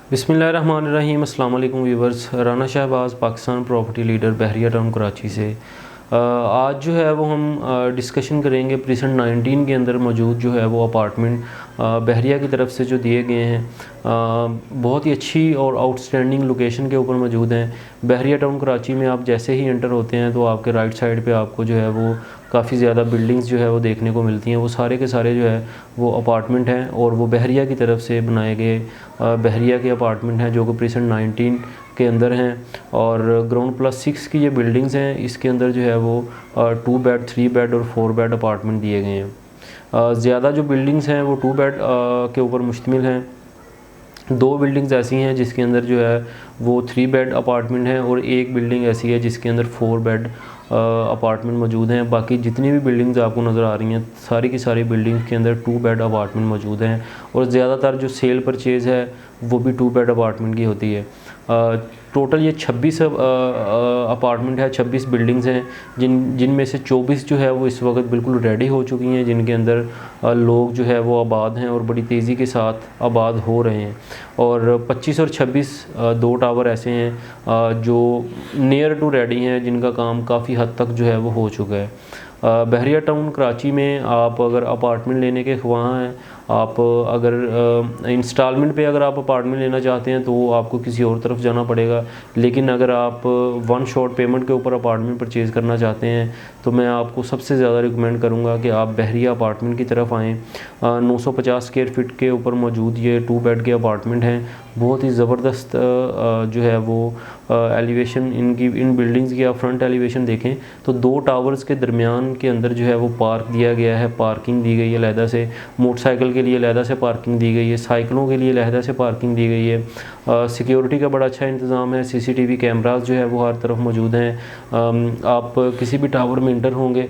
बिस्मिल्लाहिर्रहमानिर्रहीम। अस्सलाम वालेकुम viewers. Rana Shahbaz, Pakistan property leader, Bahria town Karachi से। आज जो है वो हम डिस्कशन करेंगे प्रीसेंट 19 के अंदर मौजूद जो है वो अपार्टमेंट बहरिया की तरफ से जो दिए गए हैं। बहुत ही अच्छी और आउटस्टैंडिंग लोकेशन के ऊपर मौजूद हैं। बहरिया टाउन कराची में आप जैसे ही एंटर होते हैं तो आपके राइट साइड पे आपको जो है वो काफ़ी ज़्यादा बिल्डिंग्स जो है वो देखने को मिलती हैं। वो सारे के सारे जो है वो अपार्टमेंट हैं और वो बहरिया की तरफ से बनाए गए बहरिया के अपार्टमेंट हैं जो कि प्रीसेंट 19 के अंदर हैं। और ग्राउंड प्लस 6 की ये बिल्डिंग्स हैं, इसके अंदर जो है वो 2 बेड, 3 बेड और 4 बेड अपार्टमेंट दिए गए हैं। ज़्यादा जो बिल्डिंग्स हैं वो 2 बेड के ऊपर मुश्तमिल हैं। 2 बिल्डिंग्स ऐसी हैं जिसके अंदर जो है वो 3 बेड अपार्टमेंट हैं और एक बिल्डिंग ऐसी है जिसके अंदर 4 बेड अपार्टमेंट मौजूद हैं। बाकी जितनी भी बिल्डिंग्स आपको नज़र आ रही हैं सारी की सारी बिल्डिंग्स के अंदर 2 बेड अपार्टमेंट मौजूद हैं। और ज़्यादातर जो सेल परचेज़ है वो भी 2 बेड अपार्टमेंट की होती है। टोटल ये 26 अपार्टमेंट है, 26 बिल्डिंग्स हैं जिनमें से 24 जो है वो इस वक्त बिल्कुल रेडी हो चुकी हैं, जिनके अंदर लोग जो है वो आबाद हैं और बड़ी तेज़ी के साथ आबाद हो रहे हैं। और 25 और 26 2 टावर ऐसे हैं जो नियर टू रेडी हैं, जिनका काम काफ़ी हद तक जो है वो हो चुका है। बहरिया टाउन कराची में आप अगर अपार्टमेंट लेने के ख्वाह हैं, आप अगर इंस्टॉलमेंट पे अगर आप अपार्टमेंट लेना चाहते हैं तो आपको किसी और तरफ जाना पड़ेगा। लेकिन अगर आप वन शॉट पेमेंट के ऊपर अपार्टमेंट परचेज़ करना चाहते हैं तो मैं आपको सबसे ज़्यादा रिकमेंड करूँगा कि आप बहरिया अपार्टमेंट की तरफ आएँ। 950 स्क्वायर फीट के ऊपर मौजूद ये 2 बेड के अपार्टमेंट हैं। बहुत ही ज़बरदस्त जो है वो एलिवेशन इन बिल्डिंग्स की आप फ्रंट एलिवेशन देखें तो 2 टावर्स के दरमियान के अंदर जो है वो पार्क दिया गया है, पार्किंग दी गई है अलहदा से, मोटरसाइकिल के लिए अलहदा से पार्किंग दी गई है, साइकिलों के लिए अलहदा से पार्किंग दी गई है। सिक्योरिटी का बड़ा अच्छा इंतज़ाम है, CCTV कैमरास जो है वो हर तरफ मौजूद हैं। आप किसी भी टावर में इंटर होंगे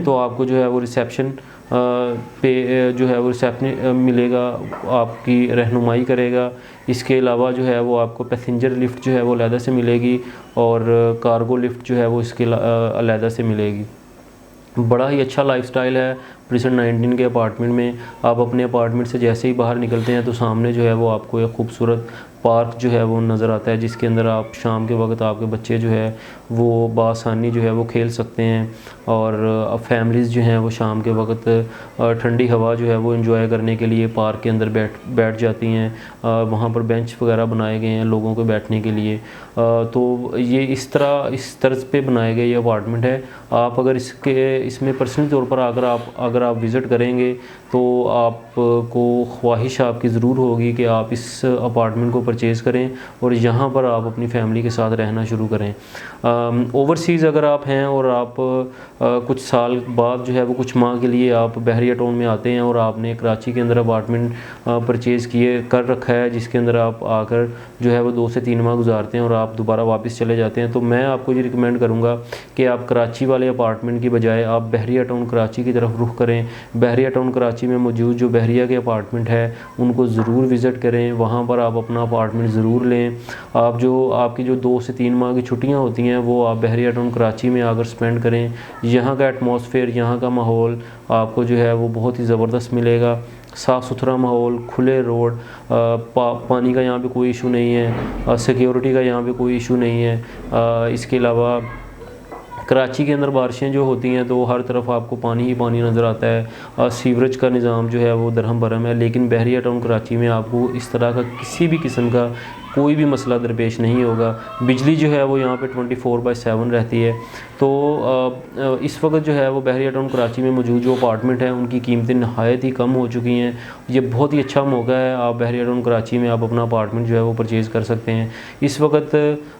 तो आपको जो है वो रिसेप्शन पे जो है वो रिसेप्शन मिलेगा, आपकी रहनुमाई करेगा। इसके अलावा जो है वो आपको पैसेंजर लिफ्ट जो है वो अलहदा से मिलेगी और कार्गो लिफ्ट जो है वो इसके अलहदा से मिलेगी। बड़ा ही अच्छा लाइफस्टाइल है प्रीसेंट 19 के अपार्टमेंट में। आप अपने अपार्टमेंट से जैसे ही बाहर निकलते हैं तो सामने जो है वो आपको एक खूबसूरत पार्क जो है वो नज़र आता है, जिसके अंदर आप शाम के वक्त आपके बच्चे जो है वो बआसानी जो है वो खेल सकते हैं। और फैमिलीज़ जो हैं वो शाम के वक्त ठंडी हवा जो है वो एंजॉय करने के लिए पार्क के अंदर बैठ जाती हैं। वहाँ पर बेंच वगैरह बनाए गए हैं लोगों को बैठने के लिए। तो ये इस तर्ज पे बनाए गए ये अपार्टमेंट है। आप अगर इसमें पर्सनली तौर पर अगर आप विज़िट करेंगे तो आपको ख्वाहिश आपकी ज़रूर होगी कि आप इस अपार्टमेंट को परचेज़ करें और यहाँ पर आप अपनी फैमिली के साथ रहना शुरू करें। ओवरसीज़ अगर आप हैं और आप कुछ साल बाद जो है वो कुछ माह के लिए आप बहरिया टाउन में आते हैं और आपने कराची के अंदर अपार्टमेंट परचेज़ कर रखा है, जिसके अंदर आप आकर जो है वो 2 से 3 माह गुजारते हैं और आप दोबारा वापस चले जाते हैं, तो मैं आपको ये रिकमेंड करूँगा कि आप कराची वाले अपार्टमेंट की बजाय आप बहरिया टाउन कराची की तरफ रुख करें। बहरिया टाउन कराची में मौजूद जो बहरिया के अपार्टमेंट है उनको ज़रूर विज़िट करें, वहाँ पर आप अपना अपार्टमेंट ज़रूर लें। आपकी जो 2 से 3 माह की छुट्टियाँ होती हैं वो आप बहरिया टाउन कराची में आकर स्पेंड करें। यहाँ का एटमॉस्फेयर, यहाँ का माहौल आपको जो है वो बहुत ही ज़बरदस्त मिलेगा। साफ़ सुथरा माहौल, खुले रोड, पानी का यहाँ पे कोई इशू नहीं है, सिक्योरिटी का यहाँ पे कोई इशू नहीं है। इसके अलावा कराची के अंदर बारिशें जो होती हैं तो हर तरफ आपको पानी ही पानी नज़र आता है। सीवरेज का निज़ाम जो है वो दरहम भरम है। लेकिन बहरिया टाउन कराची में आपको इस तरह का किसी भी किस्म का कोई भी मसला दरपेश नहीं होगा। बिजली जो है वो यहाँ पे 24/7 रहती है। तो इस वक्त जो है वो बहरिया टाउन कराची में मौजूद जो अपार्टमेंट हैं उनकी कीमतें नहायत ही कम हो चुकी हैं। ये बहुत ही अच्छा मौका है, आप बहरिया टाउन कराची में आप अपना अपार्टमेंट जो है वो परचेज़ कर सकते हैं। इस वक्त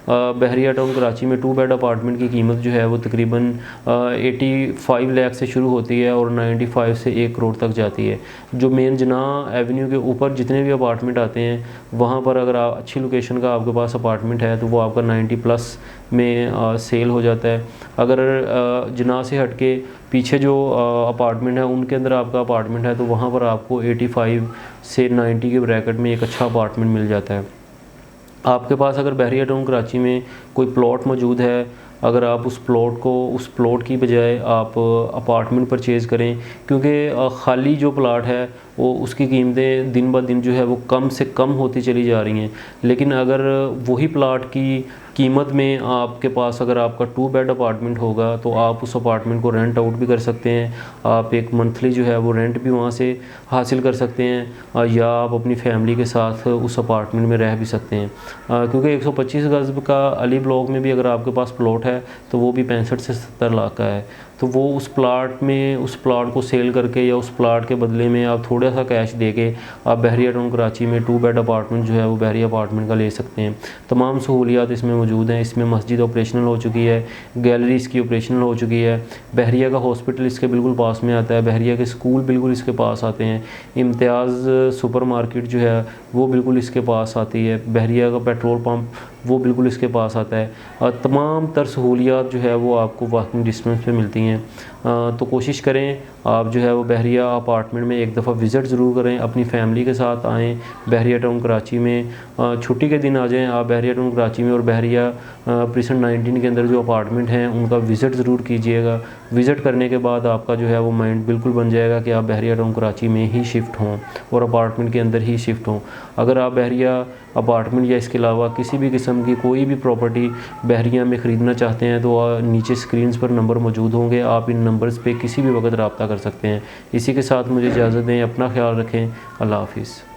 बहरिया टाउन कराची में 2 बेड अपार्टमेंट की कीमत जो है वो तकरीबन 85 लाख से शुरू होती है और 95 से 1 करोड़ तक जाती है। जो मेन जनाह एवेन्यू के ऊपर जितने भी अपार्टमेंट आते हैं वहाँ पर अगर आप अच्छी लोकेशन का आपके पास अपार्टमेंट है तो वो आपका 90+ में सेल हो जाता है। अगर जनाह से हट के पीछे जो अपार्टमेंट है उनके अंदर आपका अपार्टमेंट है तो वहाँ पर आपको 85 से 90 के ब्रैकेट में एक अच्छा अपार्टमेंट मिल जाता है। आपके पास अगर बहरिया टाउन कराची में कोई प्लॉट मौजूद है, अगर आप उस प्लॉट की बजाय आप अपार्टमेंट परचेज़ करें, क्योंकि ख़ाली जो प्लाट है वो उसकी कीमतें दिन ब दिन जो है वो कम से कम होती चली जा रही हैं। लेकिन अगर वही प्लाट की कीमत में आपके पास अगर आपका 2 बेड अपार्टमेंट होगा तो आप उस अपार्टमेंट को रेंट आउट भी कर सकते हैं। आप एक मंथली जो है वो रेंट भी वहाँ से हासिल कर सकते हैं, या आप अपनी फैमिली के साथ उस अपार्टमेंट में रह भी सकते हैं। क्योंकि 125 गज़ का अली ब्लॉक में भी अगर आपके पास प्लॉट है तो वो भी 65 से 70 लाख का है। तो वो उस प्लाट को सेल करके या उस प्लाट के बदले में आप थोड़ा सा कैश दे के आप बहरिया टाउन कराची में 2 बेड अपार्टमेंट जो है वो बहरिया अपार्टमेंट का ले सकते हैं। तमाम सहूलियात इसमें मौजूद हैं। इसमें मस्जिद ऑपरेशनल हो चुकी है, गैलरी इसकी ऑपरेशनल हो चुकी है, बहरिया का हॉस्पिटल इसके बिल्कुल पास में आता है, बहरिया के स्कूल बिल्कुल इसके पास आते हैं, इम्तियाज़ सुपर मार्केट जो है वो बिल्कुल इसके पास आती है, बहरिया का पेट्रोल पंप वो बिल्कुल इसके पास आता है। और तमाम तर सहूलियात जो है वो आपको वॉकिंग डिस्टेंस पे मिलती हैं। तो कोशिश करें आप जो है वो बहरिया अपार्टमेंट में एक दफ़ा विज़िट ज़रूर करें, अपनी फैमिली के साथ आएँ बहरिया टाउन कराची में। छुट्टी के दिन आ जाएँ आप बहरिया टाउन कराची में, और बहरिया प्रीसेंट 19 के अंदर जो अपार्टमेंट हैं उनका विज़िट ज़रूर कीजिएगा। विज़िट करने के बाद आपका जो है वो माइंड बिल्कुल बन जाएगा कि आप बहरिया टाउन कराची में ही शिफ्ट हों और अपार्टमेंट के अंदर ही शिफ्ट हों। अगर आप बहरिया अपार्टमेंट या इसके अलावा किसी भी किस्म की कोई भी प्रॉपर्टी बहरिया में ख़रीदना चाहते हैं तो नीचे स्क्रीन्स पर नंबर मौजूद होंगे, आप इन नंबर्स पे किसी भी वक्त रब्ता कर सकते हैं। इसी के साथ मुझे इजाज़त दें, अपना ख्याल रखें। अल्लाह हाफ़िज़।